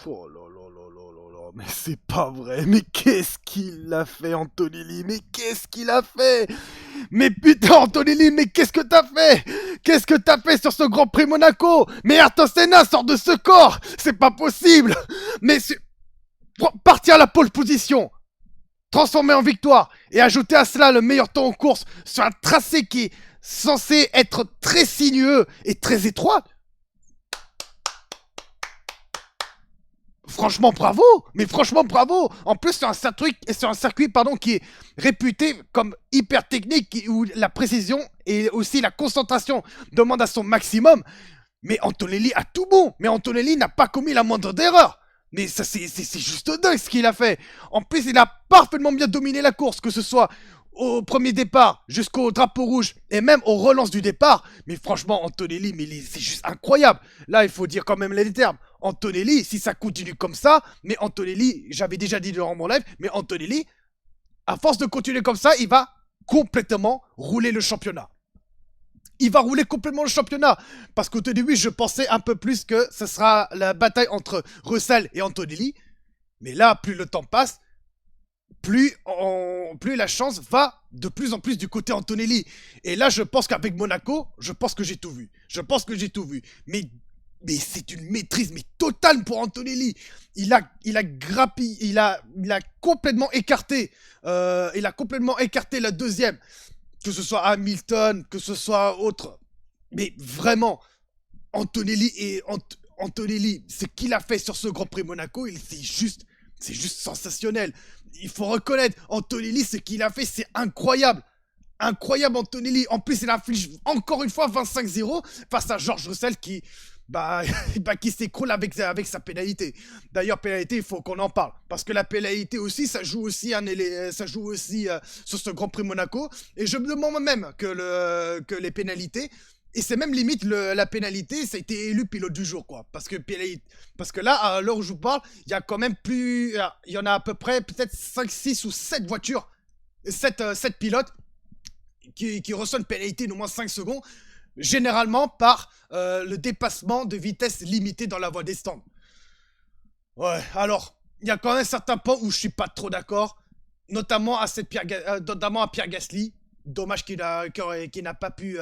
Oh là là là là là là, mais c'est pas vrai, mais qu'est-ce qu'il a fait Antonelli, mais qu'est-ce qu'il a fait? Mais putain Antonelli, mais qu'est-ce que t'as fait? Qu'est-ce que t'as fait sur ce Grand Prix Monaco? Mais Ayrton Senna sort de ce corps, c'est pas possible. Mais partir à la pole position, transformer en victoire et ajouter à cela le meilleur temps en course sur un tracé qui est censé être très sinueux et très étroit. Franchement, bravo! Mais franchement, bravo! En plus, c'est un circuit pardon, qui est réputé comme hyper technique, où la précision et aussi la concentration demandent à son maximum. Mais Antonelli a tout bon! Mais Antonelli n'a pas commis la moindre d'erreur! Mais ça, c'est juste dingue ce qu'il a fait! En plus, il a parfaitement bien dominé la course, que ce soit au premier départ jusqu'au drapeau rouge et même aux relances du départ. Mais franchement, Antonelli, mais c'est juste incroyable. Là, il faut dire quand même les termes. Antonelli, si ça continue comme ça, mais Antonelli, j'avais déjà dit durant mon live, mais Antonelli, à force de continuer comme ça, il va complètement rouler le championnat. Il va rouler complètement le championnat. Parce qu'au début, je pensais un peu plus que ce sera la bataille entre Russell et Antonelli. Mais là, plus le temps passe, plus la chance va de plus en plus du côté Antonelli. Et là, je pense qu'avec Monaco, je pense que j'ai tout vu. Je pense que j'ai tout vu. Mais c'est une maîtrise mais totale pour Antonelli. Il a grappillé, il a complètement écarté. Il a complètement écarté la deuxième. Que ce soit Hamilton, que ce soit autre. Mais vraiment, Antonelli, ce qu'il a fait sur ce Grand Prix Monaco, c'est juste sensationnel. Il faut reconnaître, Antonelli, ce qu'il a fait, c'est incroyable. Incroyable Antonelli. En plus, il inflige encore une fois 25-0 face à George Russell qui s'écroule avec sa pénalité. D'ailleurs, pénalité, il faut qu'on en parle. Parce que la pénalité aussi, ça joue aussi sur ce Grand Prix Monaco. Et je me demande même que les pénalités, et c'est même limite la pénalité, ça a été élu pilote du jour, quoi. Parce que là, à l'heure où je vous parle, il y a quand même il y en a à peu près peut-être 5, 6 ou 7 voitures, 7 pilotes qui reçoivent une pénalité d'au moins 5 secondes, généralement par le dépassement de vitesse limitée dans la voie des stands. Ouais, alors, il y a quand même certains points où je suis pas trop d'accord, notamment à Pierre Gasly. Dommage qu'il n'a pas pu,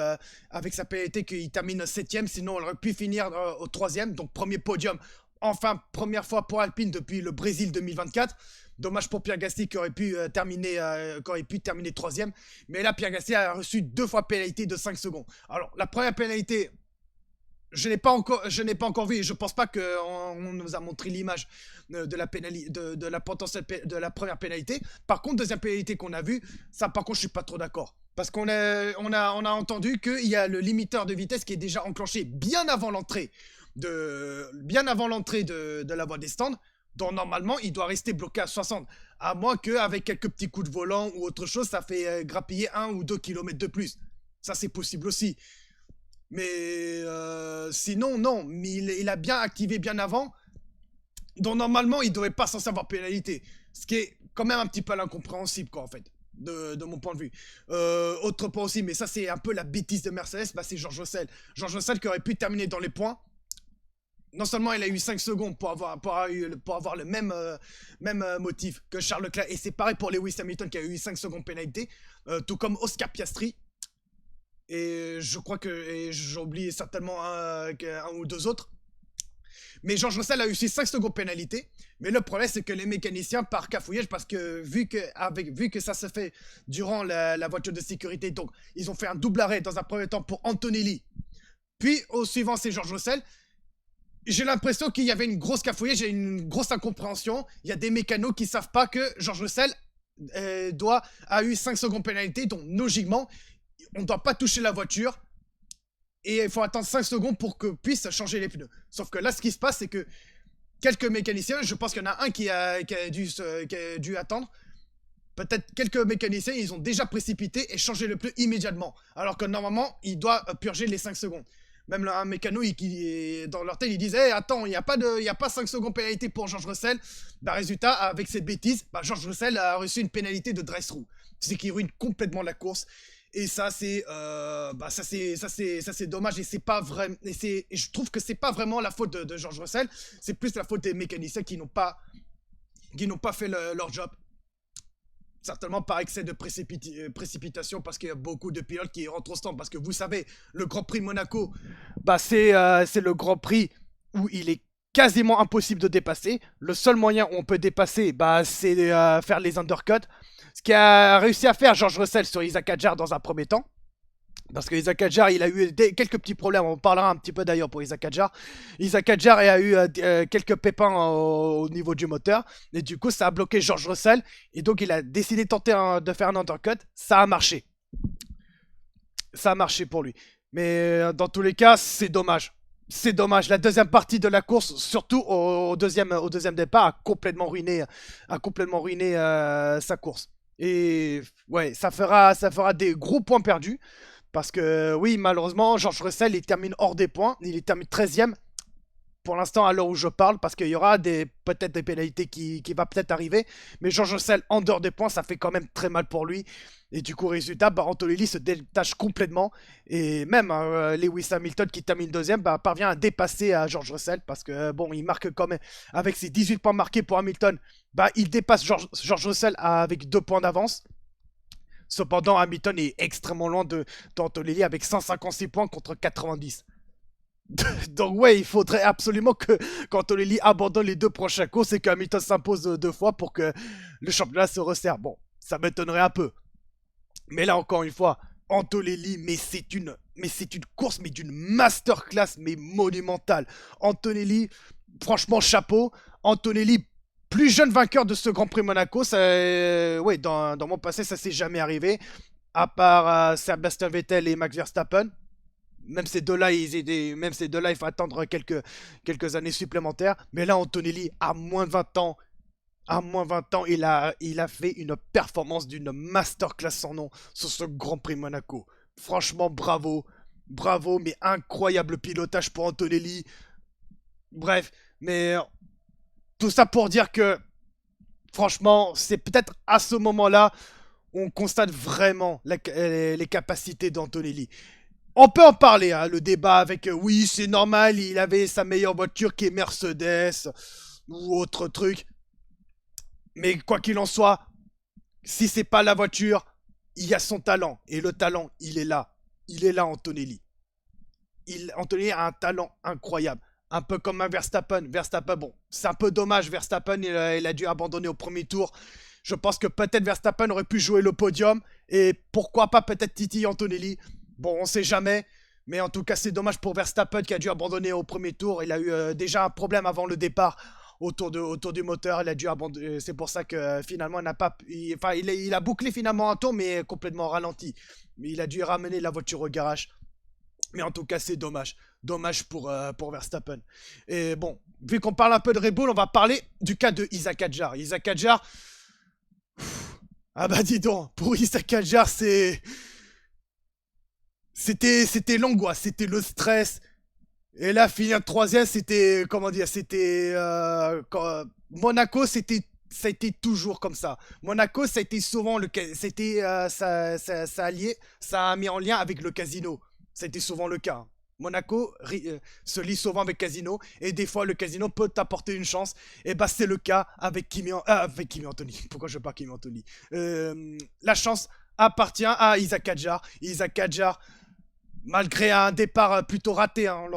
avec sa pénalité, qu'il termine 7ème, sinon on aurait pu finir au 3ème, donc premier podium, enfin première fois pour Alpine depuis le Brésil 2024. Dommage pour Pierre Gasly qui aurait pu terminer 3ème. Mais là, Pierre Gasly a reçu 2 fois pénalité de 5 secondes. Alors, la première pénalité, je n'ai pas encore vu, et je pense pas qu'on nous a montré l'image de la première pénalité. Par contre, deuxième pénalité qu'on a vue, ça par contre je suis pas trop d'accord. Parce qu'on a entendu qu'il y a le limiteur de vitesse qui est déjà enclenché bien avant l'entrée de la voie des stands. Donc normalement, il doit rester bloqué à 60. À moins qu'avec quelques petits coups de volant ou autre chose, ça fait grappiller 1 ou 2 km de plus. Ça c'est possible aussi. Mais sinon, non. Mais il a bien activé bien avant. Donc normalement, il ne devrait pas s'en avoir pénalité. Ce qui est quand même un petit peu l'incompréhensible, quoi, en fait. De mon point de vue. Autre point aussi, mais ça c'est un peu la bêtise de Mercedes, c'est George Russell. George Russell qui aurait pu terminer dans les points. Non seulement il a eu 5 secondes pour avoir le même motif que Charles Leclerc, et c'est pareil pour Lewis Hamilton qui a eu 5 secondes pénalité, tout comme Oscar Piastri. Et je crois que j'oublie certainement un ou deux autres. Mais George Russell a eu 5 secondes pénalité. Mais le problème, c'est que les mécaniciens, par cafouillage, parce que vu que ça se fait durant la voiture de sécurité, donc ils ont fait un double arrêt dans un premier temps pour Antonelli. Puis au suivant, c'est George Russell. J'ai l'impression qu'il y avait une grosse cafouillage et une grosse incompréhension. Il y a des mécanos qui savent pas que George Russell a eu 5 secondes pénalité, donc logiquement, on ne doit pas toucher la voiture et il faut attendre 5 secondes pour qu'on puisse changer les pneus. Sauf que là, ce qui se passe, c'est que quelques mécaniciens, je pense qu'il y en a un qui a dû attendre. Peut-être quelques mécaniciens, ils ont déjà précipité et changé le pneu immédiatement. Alors que normalement, il doit purger les 5 secondes. Même un mécano, dans leur tête, ils disent hey, attends, il n'y a pas 5 secondes pénalité pour George Russell. Bah, résultat, avec cette bêtise, George Russell a reçu une pénalité de dress-through. C'est qui ruine complètement la course. Et ça, c'est dommage. Et c'est pas vrai. Et je trouve que c'est pas vraiment la faute de George Russell. C'est plus la faute des mécaniciens qui n'ont pas fait leur job. Certainement par excès de précipitation, parce qu'il y a beaucoup de pilotes qui rentrent au stand. Parce que vous savez, le Grand Prix de Monaco, c'est le Grand Prix où il est quasiment impossible de dépasser. Le seul moyen où on peut dépasser, c'est faire les undercuts. Ce qu'a réussi à faire George Russell sur Isaac Hadjar dans un premier temps. Parce que Isaac Hadjar, il a eu quelques petits problèmes. On parlera un petit peu d'ailleurs pour Isaac Hadjar. Isaac Hadjar a eu quelques pépins au niveau du moteur. Et du coup, ça a bloqué George Russell. Et donc, il a décidé de tenter de faire un undercut. Ça a marché. Ça a marché pour lui. Mais dans tous les cas, c'est dommage. C'est dommage. La deuxième partie de la course, surtout au deuxième départ, a complètement ruiné sa course. Et ouais, ça fera des gros points perdus. Parce que oui, malheureusement, George Russell, il termine hors des points. Il termine 13e pour l'instant à l'heure où je parle. Parce qu'il y aura peut-être des pénalités qui va peut-être arriver. Mais George Russell, en dehors des points, ça fait quand même très mal pour lui. Et du coup, résultat, Antonelli se détache complètement. Et même Lewis Hamilton, qui termine deuxième, parvient à dépasser George Russell. Parce que bon, il marque quand même, avec ses 18 points marqués pour Hamilton, il dépasse George Russell avec 2 points d'avance. Cependant, Hamilton est extrêmement loin d'Antonelli avec 156 points contre 90. Donc ouais, il faudrait absolument qu'Antonelli abandonne les 2 prochaines courses et qu'Hamilton s'impose 2 fois pour que le championnat se resserre. Bon, ça m'étonnerait un peu. Mais là, encore une fois, Antonelli, mais c'est une course, mais d'une masterclass, mais monumentale. Antonelli, franchement, chapeau. Antonelli, plus jeune vainqueur de ce Grand Prix Monaco, ouais, dans mon passé, ça s'est jamais arrivé. À part Sebastian Vettel et Max Verstappen. Même ces deux-là, il faut attendre quelques années supplémentaires. Mais là, Antonelli, à moins de 20 ans, il a fait une performance d'une masterclass sans nom sur ce Grand Prix Monaco. Franchement, bravo. Bravo, mais incroyable pilotage pour Antonelli. Bref, mais tout ça pour dire que, franchement, c'est peut-être à ce moment-là où on constate vraiment les capacités d'Antonelli. On peut en parler, hein, le débat avec oui, c'est normal, il avait sa meilleure voiture qui est Mercedes ou autre truc. Mais quoi qu'il en soit, si c'est pas la voiture, il y a son talent. Et le talent, il est là. Il est là, Antonelli. Antonelli a un talent incroyable. Un peu comme un Verstappen. Verstappen, bon, c'est un peu dommage. Verstappen, il a dû abandonner au premier tour. Je pense que peut-être Verstappen aurait pu jouer le podium. Et pourquoi pas peut-être titiller Antonelli. Bon, on sait jamais. Mais en tout cas, c'est dommage pour Verstappen qui a dû abandonner au premier tour. Il a eu déjà un problème avant le départ autour du moteur. Il a dû abandonner. C'est pour ça que finalement, il a bouclé finalement un tour, mais complètement ralenti. Mais il a dû ramener la voiture au garage. Mais en tout cas, c'est dommage. Dommage pour Verstappen. Et bon, vu qu'on parle un peu de Red Bull, on va parler du cas de Isaac Hadjar. Isaac Hadjar... Ah bah dis donc, pour Isaac Hadjar, C'était l'angoisse, c'était le stress. Et là, finir troisième, c'était... Comment dire? Monaco, ça a été toujours comme ça. Monaco, ça a été souvent c'était ça a mis en lien avec le casino. Ça a été souvent le cas. Monaco se lie souvent avec casino et des fois le casino peut t'apporter une chance. Et bah c'est le cas avec avec Kimi Anthony. Pourquoi je parle Kimi Anthony? La chance appartient à Isaac Hadjar. Isaac Hadjar, malgré un départ plutôt raté, hein,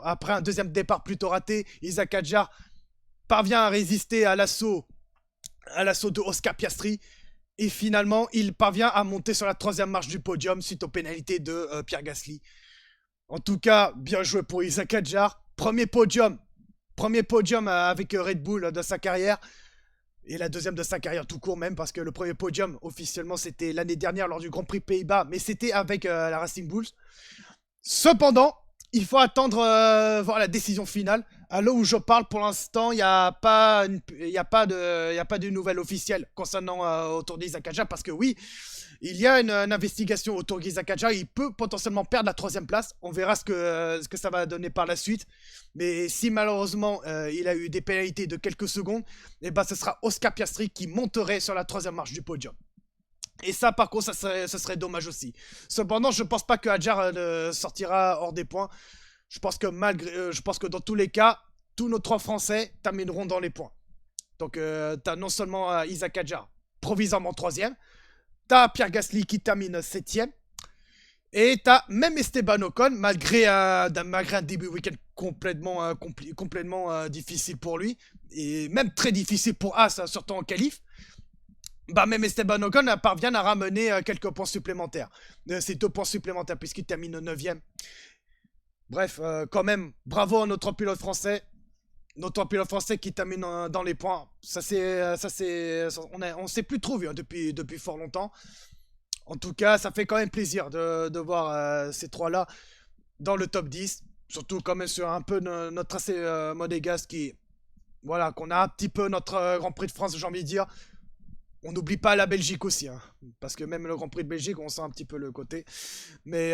après un deuxième départ plutôt raté, Isaac Hadjar parvient à résister à l'assaut de Oscar Piastri. Et finalement, il parvient à monter sur la 3e marche du podium suite aux pénalités de Pierre Gasly. En tout cas, bien joué pour Isaac Hadjar. Premier podium avec Red Bull de sa carrière. Et la deuxième de sa carrière tout court même, parce que le premier podium, officiellement, c'était l'année dernière lors du Grand Prix Pays-Bas, mais c'était avec la Racing Bulls. Cependant, il faut attendre voir la décision finale. À l'heure où je parle, pour l'instant, il n'y a pas de nouvelles officielles concernant autour d'Isaac Hadjar, parce que oui, il y a une investigation autour d'Isaac Hadjar. Il peut potentiellement perdre la 3e place. On verra ce que ça va donner par la suite. Mais si malheureusement il a eu des pénalités de quelques secondes, et ce sera Oscar Piastri qui monterait sur la 3e marche du podium. Et ça, par contre, ça serait dommage aussi. Cependant, je pense pas que Hadjar sortira hors des points. Je pense que dans tous les cas, tous nos 3 Français termineront dans les points. Donc, t'as non seulement Isaac Hadjar, provisoirement troisième, t'as Pierre Gasly qui termine septième, et t'as même Esteban Ocon, malgré un début de week-end complètement difficile pour lui, et même très difficile pour As, surtout en qualif. Bah, même Esteban Ocon parvient à ramener quelques points supplémentaires. C'est 2 points supplémentaires puisqu'il termine au 9ème. Bref, quand même, bravo à notre pilote français. Notre pilote français qui termine dans les points. On s'est plus trop vu depuis fort longtemps. En tout cas, ça fait quand même plaisir de voir ces 3-là dans le top 10. Surtout quand même sur un peu notre tracé monégasque qui... Voilà, qu'on a un petit peu notre Grand Prix de France, j'ai envie de dire. On n'oublie pas la Belgique aussi, hein, parce que même le Grand Prix de Belgique, on sent un petit peu le côté. Mais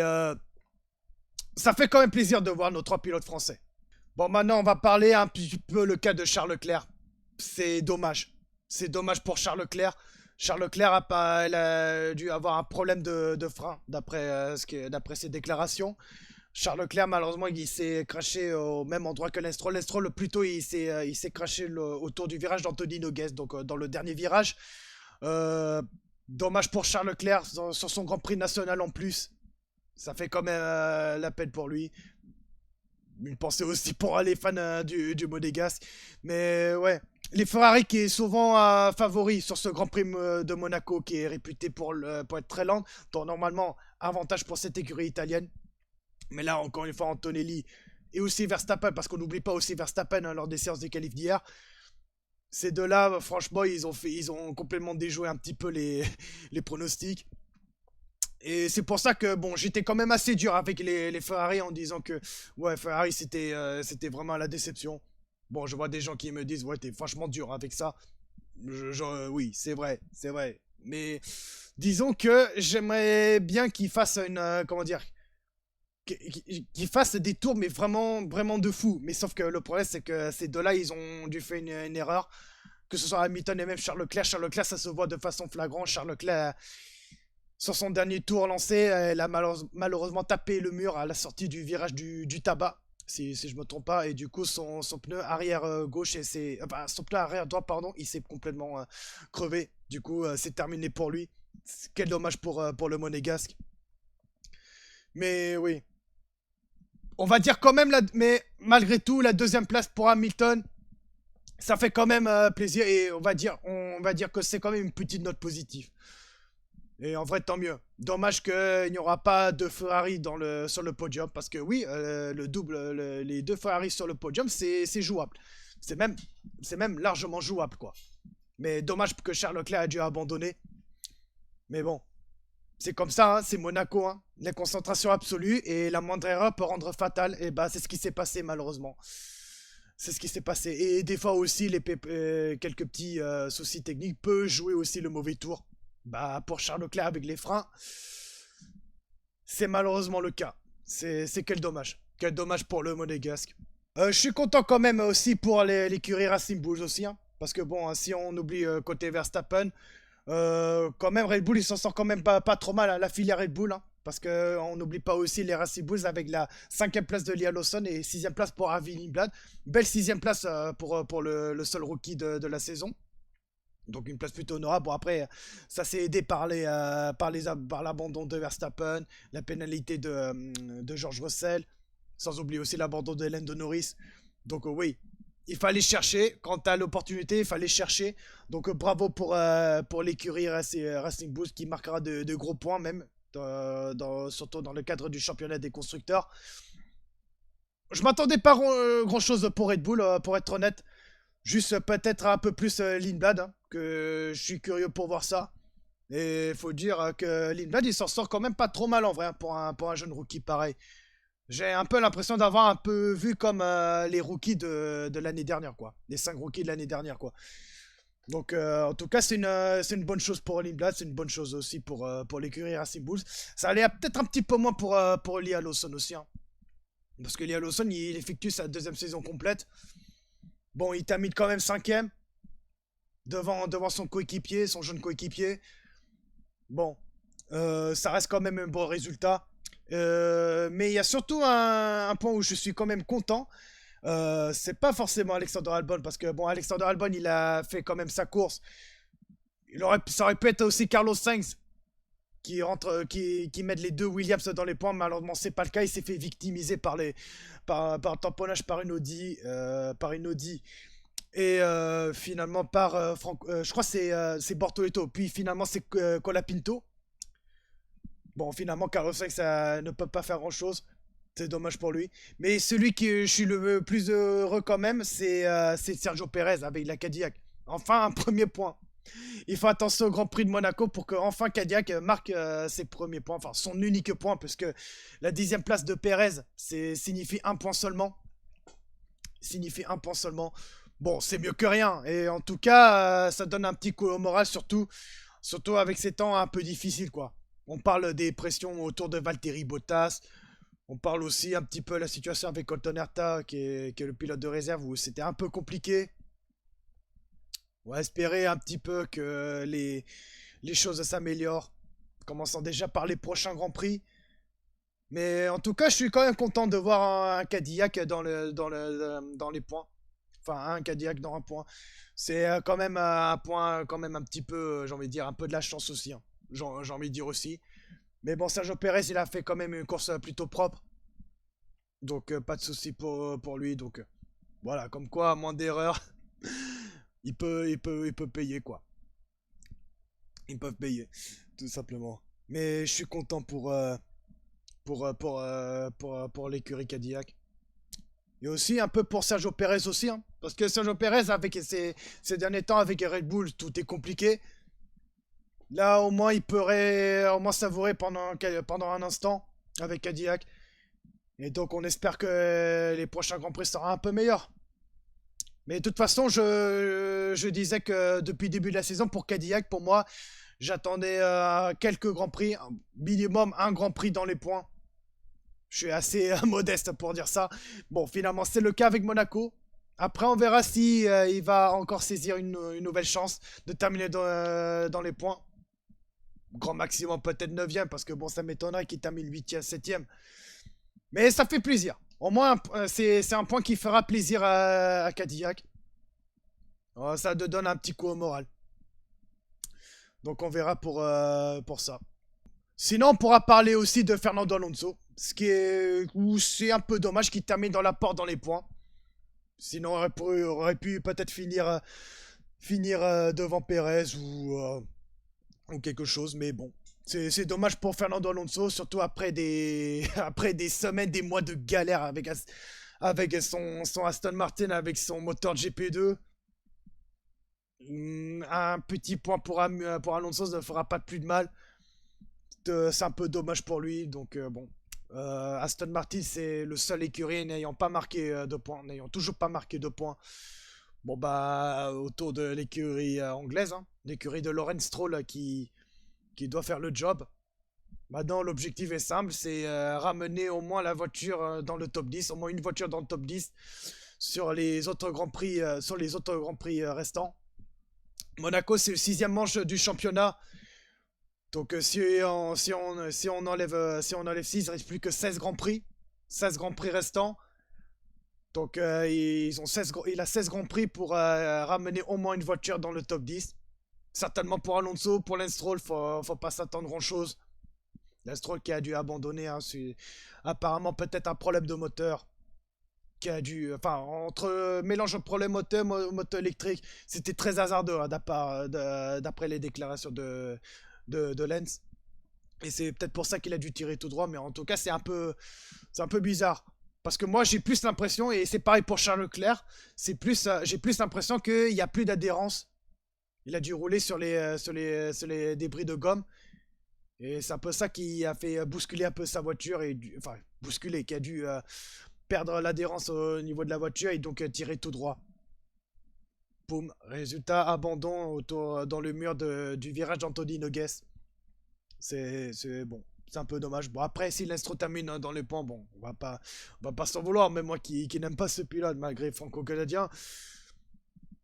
ça fait quand même plaisir de voir nos 3 pilotes français. Bon, maintenant, on va parler un petit peu le cas de Charles Leclerc. C'est dommage. C'est dommage pour Charles Leclerc. Charles Leclerc il a dû avoir un problème de frein, d'après ses déclarations. Charles Leclerc, malheureusement, il s'est craché au même endroit que Lance Stroll. Lance Stroll, plutôt, il s'est craché autour du virage d'Anthony Nogues, donc dans le dernier virage. Euh, Dommage pour Charles Leclerc sur son Grand Prix national en plus. Ça fait quand même la peine pour lui. Une pensée aussi pour les fans du Monégasque. Mais ouais, les Ferrari qui est souvent favori sur ce Grand Prix de Monaco qui est réputé pour être très lent. Donc normalement, avantage pour cette écurie italienne. Mais là, encore une fois, Antonelli et aussi Verstappen, parce qu'on n'oublie pas aussi Verstappen lors des séances de qualif d'hier. Ces deux-là, franchement, ils ont complètement déjoué un petit peu les pronostics. Et c'est pour ça que, bon, j'étais quand même assez dur avec les Ferrari en disant que, ouais, Ferrari, c'était vraiment la déception. Bon, je vois des gens qui me disent, ouais, t'es franchement dur avec ça. Oui, c'est vrai, c'est vrai. Mais disons que j'aimerais bien qu'ils fassent comment dire, qu'ils fassent des tours, mais vraiment, vraiment de fou. Mais sauf que le problème, c'est que ces deux-là, ils ont dû faire une erreur. Que ce soit Hamilton et même Charles Leclerc. Charles Leclerc, ça se voit de façon flagrante. Charles Leclerc, sur son dernier tour lancé, elle a malheureusement tapé le mur à la sortie du virage du tabac. Si je me trompe pas, et du coup son pneu arrière gauche enfin, son pneu arrière droit pardon, il s'est complètement crevé. Du coup c'est terminé pour lui. Quel dommage pour le Monégasque. Mais oui, on va dire quand même mais malgré tout la deuxième place pour Hamilton, ça fait quand même plaisir et on va dire que c'est quand même une petite note positive. Et en vrai, tant mieux. Dommage qu'il n'y aura pas de Ferrari sur le podium. Parce que oui, les 2 Ferrari sur le podium, c'est jouable. C'est même largement jouable, quoi. Mais dommage que Charles Leclerc a dû abandonner. Mais bon, c'est comme ça, hein, c'est Monaco. Hein. La concentration absolue et la moindre erreur peut rendre fatale. Et bah, c'est ce qui s'est passé, malheureusement. C'est ce qui s'est passé. Et des fois aussi, quelques petits soucis techniques peuvent jouer aussi le mauvais tour. Bah, pour Charles Leclerc avec les freins, c'est malheureusement le cas. C'est quel dommage. Quel dommage pour le Monégasque. Je suis content quand même aussi pour l'écurie Racing Bulls aussi. Hein, parce que bon, si on oublie côté Verstappen, quand même Red Bull, ils s'en sortent quand même pas trop mal à la filière Red Bull. Hein, parce qu'on n'oublie pas aussi les Racing Bulls avec la 5ème place de Liam Lawson et 6ème place pour Avi Lindblad. Belle 6ème place pour le seul rookie de la saison. Donc une place plutôt honorable. Bon après, ça s'est aidé par l'abandon de Verstappen, la pénalité de George Russell, sans oublier aussi l'abandon de Lando Norris. Donc oui, il fallait chercher. Quand tu as l'opportunité, il fallait chercher. Donc bravo pour l'écurie Racing Bulls qui marquera de gros points même, surtout dans le cadre du championnat des constructeurs. Je m'attendais pas grand chose pour Red Bull, pour être honnête. Juste peut-être un peu plus Lindblad, hein, que je suis curieux pour voir ça. Et faut dire que Lindblad, il s'en sort quand même pas trop mal en vrai, hein, pour un jeune rookie pareil. J'ai un peu l'impression d'avoir un peu vu comme les rookies de l'année dernière, quoi. Les 5 rookies de l'année dernière, quoi. Donc, en tout cas, c'est une bonne chose pour Lindblad, c'est une bonne chose aussi pour l'écurie Racing Bulls. Ça allait peut-être un petit peu moins pour Liam Lawson aussi, hein. Parce que Liam Lawson, il effectue sa 2ème saison complète. Bon, il termine quand même 5ème devant son coéquipier, son jeune coéquipier. Bon, ça reste quand même un bon résultat. Mais il y a surtout un point où je suis quand même content. C'est pas forcément Alexander Albon, parce que bon, Alexander Albon, il a fait quand même sa course. Ça aurait pu être aussi Carlos Sainz qui mettent les deux Williams dans les points. Malheureusement, c'est pas le cas. Il s'est fait victimiser par un tamponnage par une Audi et finalement par je crois que c'est Bortoleto. Puis finalement, c'est Colapinto. Bon, finalement, Carlos Sainz ça ne peut pas faire grand chose. C'est dommage pour lui. Mais celui que je suis le plus heureux quand même, c'est Sergio Perez avec la Cadillac. Enfin, un premier point. Il faut attention au Grand Prix de Monaco pour que enfin Cadillac marque ses premiers points, enfin son unique point, parce que la 10e place de Perez signifie un point seulement. Signifie un point seulement. Bon, c'est mieux que rien. Et en tout cas, ça donne un petit coup au moral, surtout avec ces temps un peu difficiles, quoi. On parle des pressions autour de Valtteri Bottas. On parle aussi un petit peu de la situation avec Colton Herta, qui est le pilote de réserve, où c'était un peu compliqué. On va espérer un petit peu que les choses s'améliorent, commençant déjà par les prochains Grands Prix. Mais en tout cas, je suis quand même content de voir un Cadillac dans les points. Enfin, un Cadillac dans un point. C'est quand même un point, quand même un petit peu, j'ai envie de dire, un peu de la chance aussi, hein. J'ai envie de dire aussi. Mais bon, Sergio Perez, il a fait quand même une course plutôt propre. Donc, pas de souci pour lui. Donc, voilà, comme quoi, moins d'erreurs, il peut payer, quoi. Ils peuvent payer, tout simplement. Mais je suis content pour l'écurie Cadillac. Et aussi un peu pour Sergio Perez aussi, hein. Parce que Sergio Perez, avec ces derniers temps, avec Red Bull, tout est compliqué. Là, au moins, il pourrait au moins savourer pendant un instant avec Cadillac. Et donc, on espère que les prochains Grands Prix seront un peu meilleurs. Mais de toute façon, je disais que depuis le début de la saison, pour Cadillac, pour moi, j'attendais quelques grands prix, minimum un grand prix dans les points. Je suis assez modeste pour dire ça. Bon, finalement, c'est le cas avec Monaco. Après, on verra si il va encore saisir une nouvelle chance de terminer dans les points. Grand maximum, peut-être 9ème, parce que bon, ça m'étonnerait qu'il termine 8ème, 7ème. Mais ça fait plaisir. Au moins, c'est un point qui fera plaisir à Cadillac. Ça te donne un petit coup au moral. Donc on verra pour ça. Sinon, on pourra parler aussi de Fernando Alonso. Ce qui est. Où c'est un peu dommage qu'il termine dans la porte dans les points. Sinon, aurait pu peut-être finir devant Perez ou quelque chose. Mais bon. C'est dommage pour Fernando Alonso, surtout après après des semaines, des mois de galère avec son Aston Martin, avec son moteur GP2. Un petit point pour Alonso ne fera pas plus de mal. C'est un peu dommage pour lui. Donc bon. Aston Martin, c'est le seul écurie n'ayant pas marqué de points, n'ayant toujours pas marqué de points. Bon bah autour de l'écurie anglaise, hein, l'écurie de Lawrence Stroll qui doit faire le job. Maintenant l'objectif est simple, c'est ramener au moins la voiture dans le top 10, au moins une voiture dans le top 10 sur les autres grands prix, restants. Monaco, c'est le 6ème manche du championnat. Donc si on enlève 6, il ne reste plus que 16 grands prix. 16 grands prix restants. Donc il a 16 grands prix pour ramener au moins une voiture dans le top 10. Certainement pour Alonso, pour Lance Stroll, faut pas s'attendre grand chose. Lance Stroll qui a dû abandonner, hein, c'est apparemment peut-être un problème de moteur. Qui a dû. Enfin, entre mélange de problème moteur, moteur électrique, c'était très hasardeux hein, d'après les déclarations de Lens. Et c'est peut-être pour ça qu'il a dû tirer tout droit, mais en tout cas, c'est un peu bizarre. Parce que moi, j'ai plus l'impression, et c'est pareil pour Charles Leclerc, j'ai plus l'impression qu'il n'y a plus d'adhérence. Il a dû rouler sur les débris de gomme. Et c'est un peu ça qui a fait bousculer un peu sa voiture, enfin, bousculer, qui a dû perdre l'adhérence au niveau de la voiture et donc tirer tout droit. Boum, résultat, abandon dans le mur du virage d'Anthony Nogues. C'est bon, c'est un peu dommage. Bon, après, si l'Estro termine dans les points, bon, on va pas s'en vouloir. Même moi qui n'aime pas ce pilote, malgré franco-canadien,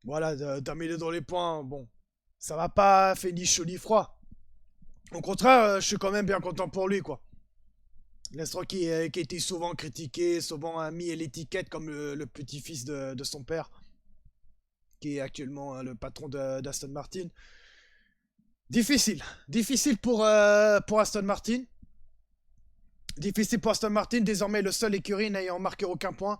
voilà, terminer dans les points, bon, ça va pas fait ni chaud ni froid. Au contraire, je suis quand même bien content pour lui, quoi. Lance qui a été souvent critiqué, souvent mis l'étiquette comme le petit-fils de son père, qui est actuellement le patron d'Aston Martin. Difficile. Difficile pour Aston Martin. Difficile pour Aston Martin, désormais le seul écurie n'ayant marqué aucun point.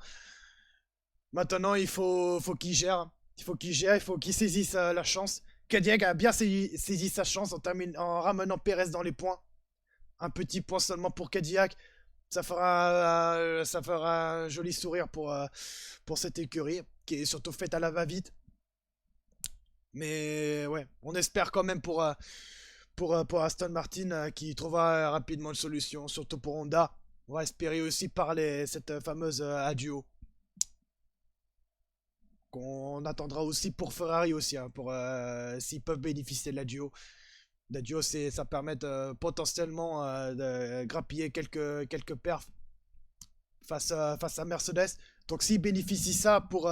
Maintenant, faut qu'il gère. Il faut qu'il gère, il faut qu'il saisisse la chance. Cadillac a bien saisi sa chance en ramenant Perez dans les points. Un petit point seulement pour Cadillac. Ça fera un joli sourire pour cette écurie, qui est surtout faite à la va-vite. Mais ouais, on espère quand même pour Aston Martin qui trouvera rapidement une solution, surtout pour Honda. On va espérer aussi parler cette fameuse adieu qu'on attendra aussi pour Ferrari aussi, hein, pour s'ils peuvent bénéficier de la duo, ça permet potentiellement de grappiller quelques perfs face à Mercedes. Donc s'ils bénéficient ça pour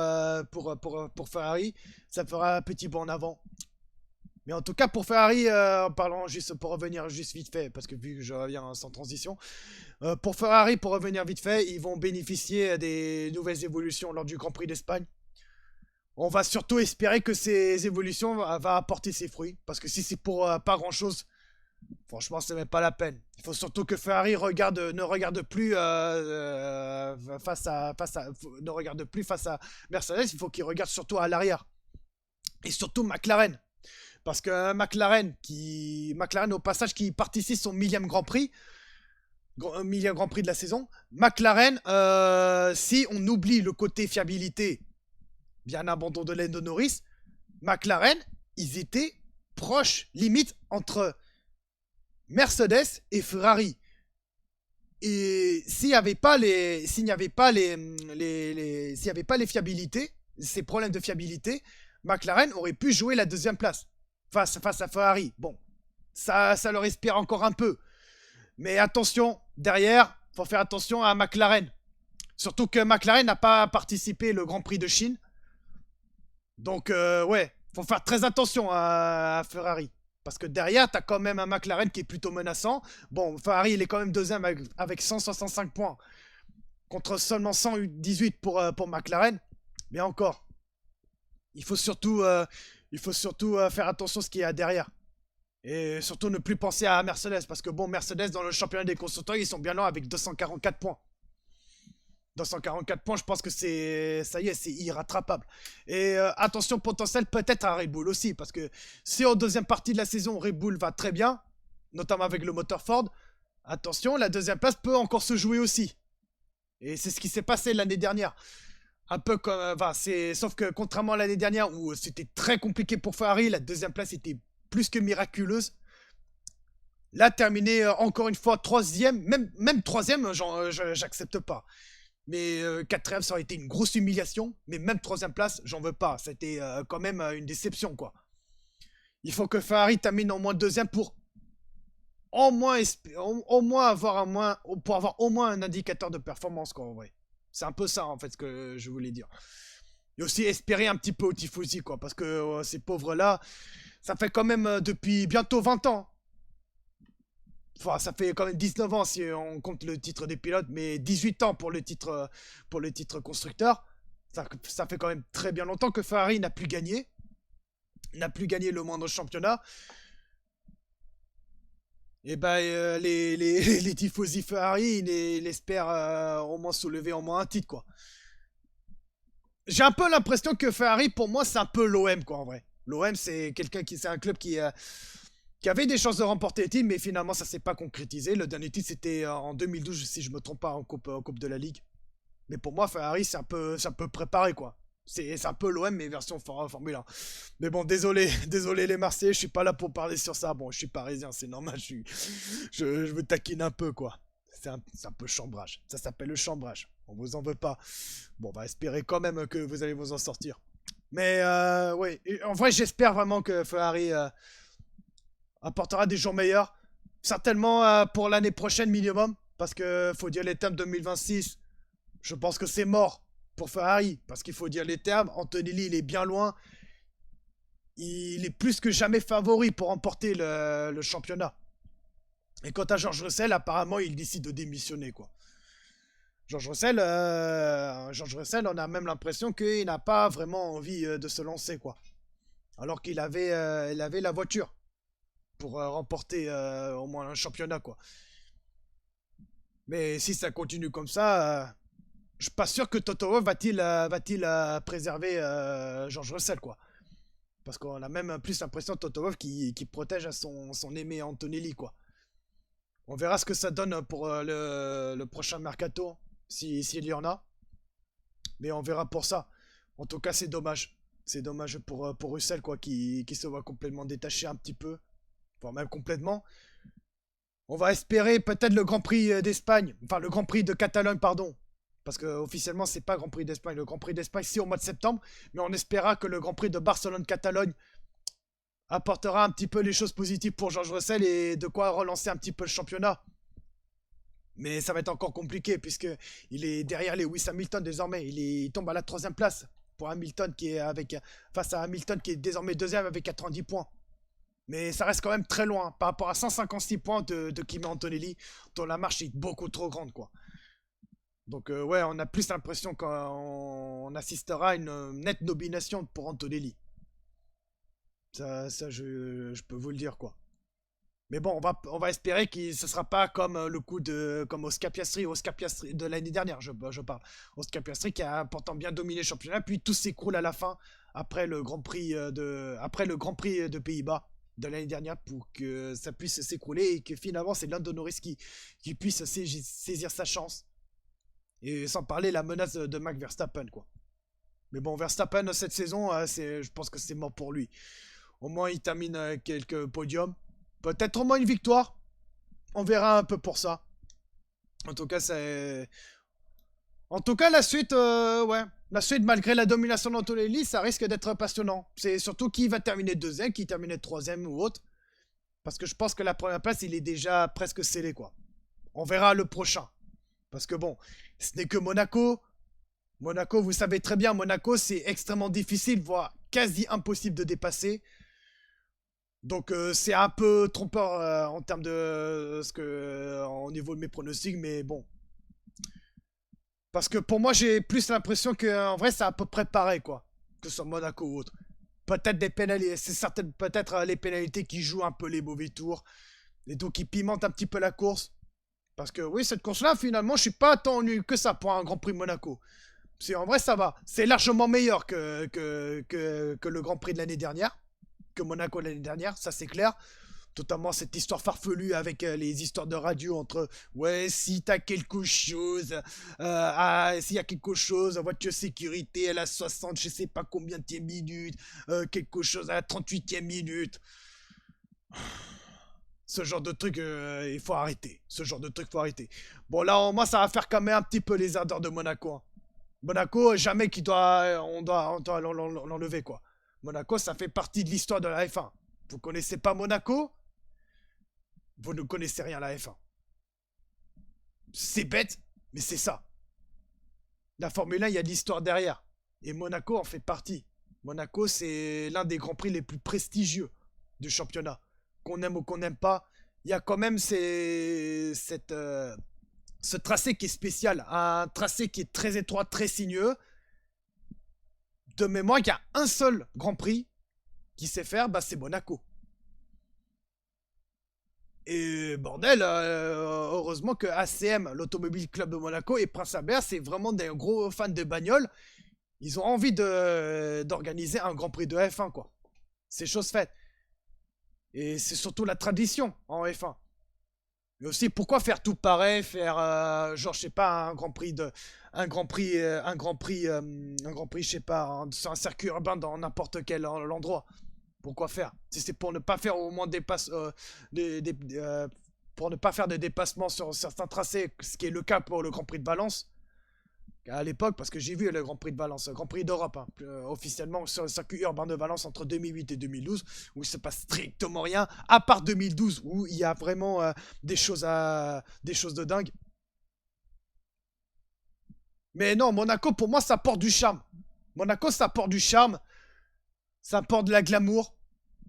Ferrari, ça fera un petit bond en avant. Mais en tout cas pour Ferrari, en parlant juste pour revenir juste vite fait, parce que vu que je reviens sans transition, pour Ferrari, pour revenir vite fait, ils vont bénéficier des nouvelles évolutions lors du Grand Prix d'Espagne. On va surtout espérer que ces évolutions vont apporter ses fruits. Parce que si c'est pour pas grand chose, franchement, c'est même pas la peine. Il faut surtout que Ferrari ne regarde plus ne regarde plus face à Mercedes. Il faut qu'il regarde surtout à l'arrière. Et surtout McLaren. Parce que McLaren au passage qui participe son millième Grand Prix. Millième Grand Prix de la saison. McLaren, si on oublie le côté fiabilité, bien abandon de Lando Norris, McLaren, ils étaient proches, limite, entre Mercedes et Ferrari. Et s'il n'y avait pas les fiabilités, ces problèmes de fiabilité, McLaren aurait pu jouer la deuxième place face à Ferrari. Bon, ça leur inspire encore un peu. Mais attention, derrière, faut faire attention à McLaren. Surtout que McLaren n'a pas participé au Grand Prix de Chine. Donc, ouais, faut faire très attention à Ferrari. Parce que derrière, t'as quand même un McLaren qui est plutôt menaçant. Bon, Ferrari, il est quand même deuxième avec 165 points. Contre seulement 118 pour McLaren. Mais encore, il faut surtout faire attention à ce qu'il y a derrière. Et surtout ne plus penser à Mercedes. Parce que bon, Mercedes, dans le championnat des constructeurs, ils sont bien loin avec 244 points. 244 points, je pense que ça y est, c'est irrattrapable. Et attention potentiel peut-être à Red Bull aussi, parce que si en deuxième partie de la saison, Red Bull va très bien, notamment avec le moteur Ford, attention, la deuxième place peut encore se jouer aussi. Et c'est ce qui s'est passé l'année dernière. Un peu comme... sauf que contrairement à l'année dernière, où c'était très compliqué pour Ferrari, la deuxième place était plus que miraculeuse. Là, terminer encore une fois troisième, même troisième, j'accepte pas. Mais quatrième, ça aurait été une grosse humiliation. Mais même troisième place, j'en veux pas. C'était quand même une déception, quoi. Il faut que Ferrari termine au moins deuxième pour pour avoir au moins un indicateur de performance, quoi, en vrai. C'est un peu ça, en fait, ce que je voulais dire. Et aussi espérer un petit peu au Tifosi, quoi. Parce que ces pauvres-là, ça fait quand même depuis bientôt 20 ans. Enfin, ça fait quand même 19 ans si on compte le titre des pilotes, mais 18 ans pour le titre constructeur. Ça fait quand même très bien longtemps que Ferrari n'a plus gagné. N'a plus gagné le moindre championnat. Et ben, les tifosi Ferrari, ils espèrent au moins soulever au moins un titre, quoi. J'ai un peu l'impression que Ferrari, pour moi, c'est un peu l'OM, quoi, en vrai. L'OM, c'est un club qui avait des chances de remporter le titre, mais finalement ça s'est pas concrétisé. Le dernier titre c'était en 2012, si je me trompe pas, en coupe de la Ligue. Mais pour moi, Ferrari c'est un peu préparé, quoi. C'est un peu l'OM mais version Formule 1. Mais bon, désolé les Marseillais, je suis pas là pour parler sur ça. Bon, je suis parisien, c'est normal, je me taquine un peu, quoi. C'est un peu chambrage. Ça s'appelle le chambrage. On vous en veut pas. Bon, on va espérer quand même que vous allez vous en sortir. Mais oui, en vrai, j'espère vraiment que Ferrari apportera des jours meilleurs. Certainement pour l'année prochaine minimum. Parce que faut dire les termes 2026. Je pense que c'est mort pour Ferrari. Parce qu'il faut dire les termes. Antonelli, il est bien loin. Il est plus que jamais favori pour remporter le championnat. Et quant à George Russell, apparemment, il décide de démissionner, quoi. George Russell, on a même l'impression qu'il n'a pas vraiment envie de se lancer, quoi. Alors il avait la voiture pour remporter au moins un championnat, quoi. Mais si ça continue comme ça, je suis pas sûr que Toto Wolff va-t-il préserver George Russell, quoi. Parce qu'on a même plus l'impression de Toto Wolff qui protège à son aimé Antonelli, quoi. On verra ce que ça donne pour le prochain mercato, s'il y en a. Mais on verra pour ça. En tout cas, c'est dommage. C'est dommage pour Russell, quoi, qui se voit complètement détaché un petit peu. Enfin, même complètement. On va espérer peut-être le Grand Prix d'Espagne. Enfin, le Grand Prix de Catalogne, pardon. Parce que officiellement, c'est pas Grand Prix d'Espagne. Le Grand Prix d'Espagne, c'est au mois de septembre. Mais on espéra que le Grand Prix de Barcelone-Catalogne apportera un petit peu les choses positives pour George Russell et de quoi relancer un petit peu le championnat. Mais ça va être encore compliqué puisque il est derrière Lewis Hamilton désormais. Il tombe à la 3e place pour Hamilton face à Hamilton qui est désormais 2e avec 90 points. Mais ça reste quand même très loin par rapport à 156 points de Kimi Antonelli, dont la marche est beaucoup trop grande, quoi. Donc ouais, on a plus l'impression qu'on assistera à une nette nomination pour Antonelli. Ça je peux vous le dire, quoi. Mais bon, on va espérer que ce sera pas comme le coup comme Oscar Piastri de l'année dernière, je parle. Oscar Piastri qui a pourtant bien dominé le championnat, puis tout s'écroule à la fin après le Grand Prix de Pays-Bas de l'année dernière pour que ça puisse s'écrouler et que finalement c'est Lando Norris qui puisse saisir sa chance. Et sans parler la menace de Max Verstappen, quoi. Mais bon, Verstappen cette saison, je pense que c'est mort pour lui. Au moins il termine quelques podiums. Peut-être au moins une victoire. On verra un peu pour ça. En tout cas, c'est. En tout cas, la suite, ouais. La suite, malgré la domination d'Antonelli, ça risque d'être passionnant. C'est surtout qui va terminer deuxième, qui termine troisième ou autre. Parce que je pense que la première place, il est déjà presque scellé, quoi. On verra le prochain. Parce que bon, ce n'est que Monaco. Monaco, vous savez très bien, Monaco, c'est extrêmement difficile, voire quasi impossible de dépasser. Donc c'est un peu trompeur en termes de au niveau de mes pronostics, mais bon. Parce que pour moi, j'ai plus l'impression qu'en vrai, c'est à peu près pareil, quoi. Que ce soit Monaco ou autre. Peut-être des pénalités, c'est certaines, peut-être les pénalités qui jouent un peu les mauvais tours. Et donc qui pimentent un petit peu la course. Parce que oui, cette course-là, finalement, je suis pas tant nul que ça pour un Grand Prix de Monaco. C'est en vrai, ça va. C'est largement meilleur que le Grand Prix de l'année dernière. Que Monaco l'année dernière, ça c'est clair. Notamment cette histoire farfelue avec les histoires de radio entre ouais, si t'as quelque chose, s'il y a quelque chose, voiture sécurité à la 60, je sais pas combien de minutes, quelque chose à la 38e minute. Ce genre de truc, il faut arrêter. Ce genre de truc, faut arrêter. Bon, là, au moins, ça va faire quand même un petit peu les ardeurs de Monaco, hein. Monaco, jamais on doit l'enlever, quoi. Monaco, ça fait partie de l'histoire de la F1. Vous connaissez pas Monaco? Vous ne connaissez rien à la F1. C'est bête, mais c'est ça. La Formule 1, il y a de l'histoire derrière. Et Monaco en fait partie. Monaco, c'est l'un des grands prix les plus prestigieux du championnat. Qu'on aime ou qu'on n'aime pas, il y a quand même ce tracé qui est spécial. Un tracé qui est très étroit, très sinueux. De mémoire, il y a un seul Grand Prix qui sait faire, bah, c'est Monaco. Et bordel, heureusement que ACM, l'Automobile Club de Monaco, et Prince Albert, c'est vraiment des gros fans de bagnole. Ils ont envie d'organiser un Grand Prix de F1, quoi. C'est chose faite. Et c'est surtout la tradition en F1. Mais aussi, pourquoi faire tout pareil, faire genre, je sais pas, un Grand Prix, je sais pas, sur un circuit urbain dans n'importe quel endroit. Pourquoi faire? Si c'est pour ne pas faire au moins pour ne pas faire de dépassements sur certains tracés, ce qui est le cas pour le Grand Prix de Valence, à l'époque, parce que j'ai vu le Grand Prix de Valence, le Grand Prix d'Europe, hein, officiellement sur le circuit urbain de Valence entre 2008 et 2012, où il se passe strictement rien, à part 2012, où il y a vraiment des choses de dingue. Mais non, Monaco, pour moi, ça porte du charme. Monaco, ça porte du charme, ça porte de la glamour.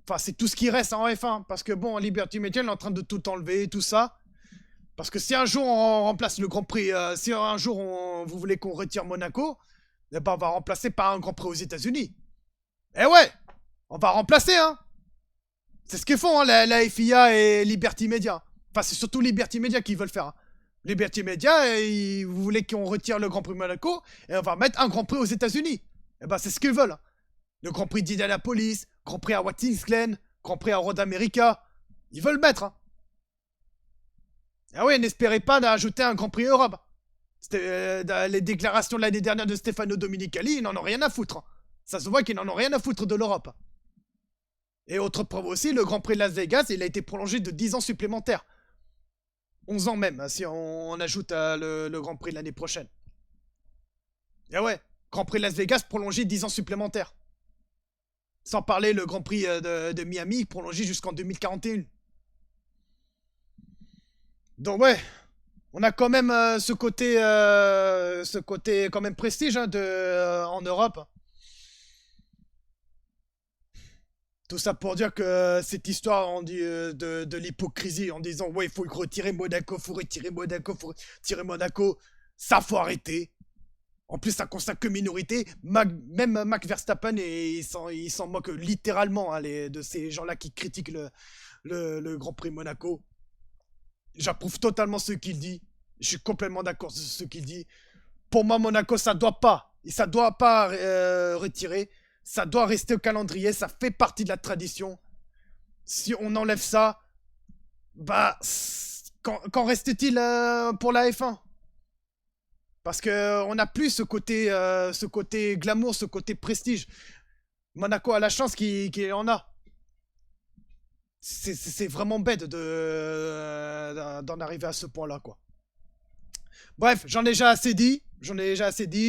Enfin, c'est tout ce qui reste en F1. Parce que bon, Liberty Media, elle est en train de tout enlever, tout ça. Parce que si un jour on remplace le Grand Prix, si un jour vous voulez qu'on retire Monaco, eh ben on va remplacer par un Grand Prix aux États-Unis. Eh ouais, on va remplacer, hein. C'est ce qu'ils font, hein, la FIA et Liberty Media. Enfin, c'est surtout Liberty Media qui veulent faire. Hein. Liberty Media, vous voulez qu'on retire le Grand Prix Monaco et on va mettre un Grand Prix aux États-Unis. Eh ben, c'est ce qu'ils veulent. Hein. Le Grand Prix d'Indianapolis, Grand Prix à Watkins Glen, Grand Prix à Road America. Ils veulent mettre. Hein. Ah ouais, n'espérez pas d'ajouter un Grand Prix Europe. Les déclarations de l'année dernière de Stefano Domenicali, ils n'en ont rien à foutre. Hein. Ça se voit qu'ils n'en ont rien à foutre de l'Europe. Et autre preuve aussi, le Grand Prix de Las Vegas, il a été prolongé de 10 ans supplémentaires. 11 ans même, si on ajoute le Grand Prix de l'année prochaine. Et ouais, Grand Prix de Las Vegas prolongé 10 ans supplémentaires. Sans parler le Grand Prix de Miami prolongé jusqu'en 2041. Donc ouais, on a quand même ce côté quand même prestige hein, en Europe. Tout ça pour dire que cette histoire de l'hypocrisie en disant ouais il faut retirer Monaco, faut retirer Monaco, ça faut arrêter. En plus ça concerne que minorité, même Max Verstappen il s'en moque littéralement hein, de ces gens-là qui critiquent le Grand Prix Monaco. J'approuve totalement ce qu'il dit. Je suis complètement d'accord sur ce qu'il dit. Pour moi, Monaco, ça doit pas retirer. Ça doit rester au calendrier. Ça fait partie de la tradition. Si on enlève ça, bah, qu'en reste-t-il pour la F1 ? Parce que on n'a plus ce côté glamour, ce côté prestige. Monaco a la chance qu'il en a. C'est vraiment bête d'en arriver à ce point-là, quoi. Bref, j'en ai déjà assez dit.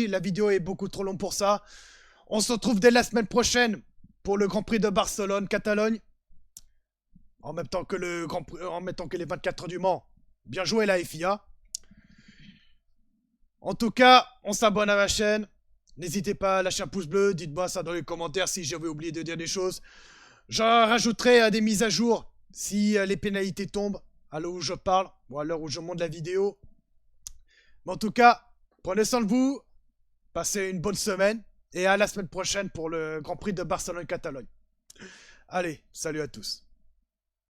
La vidéo est beaucoup trop longue pour ça. On se retrouve dès la semaine prochaine pour le Grand Prix de Barcelone-Catalogne. En même temps que les 24 heures du Mans. Bien joué la FIA. En tout cas, on s'abonne à ma chaîne. N'hésitez pas à lâcher un pouce bleu. Dites-moi ça dans les commentaires si j'avais oublié de dire des choses. J'en rajouterai des mises à jour si les pénalités tombent à l'heure où je parle ou à l'heure où je monte la vidéo. Mais en tout cas, prenez soin de vous, passez une bonne semaine et à la semaine prochaine pour le Grand Prix de Barcelone-Catalogne. Allez, salut à tous.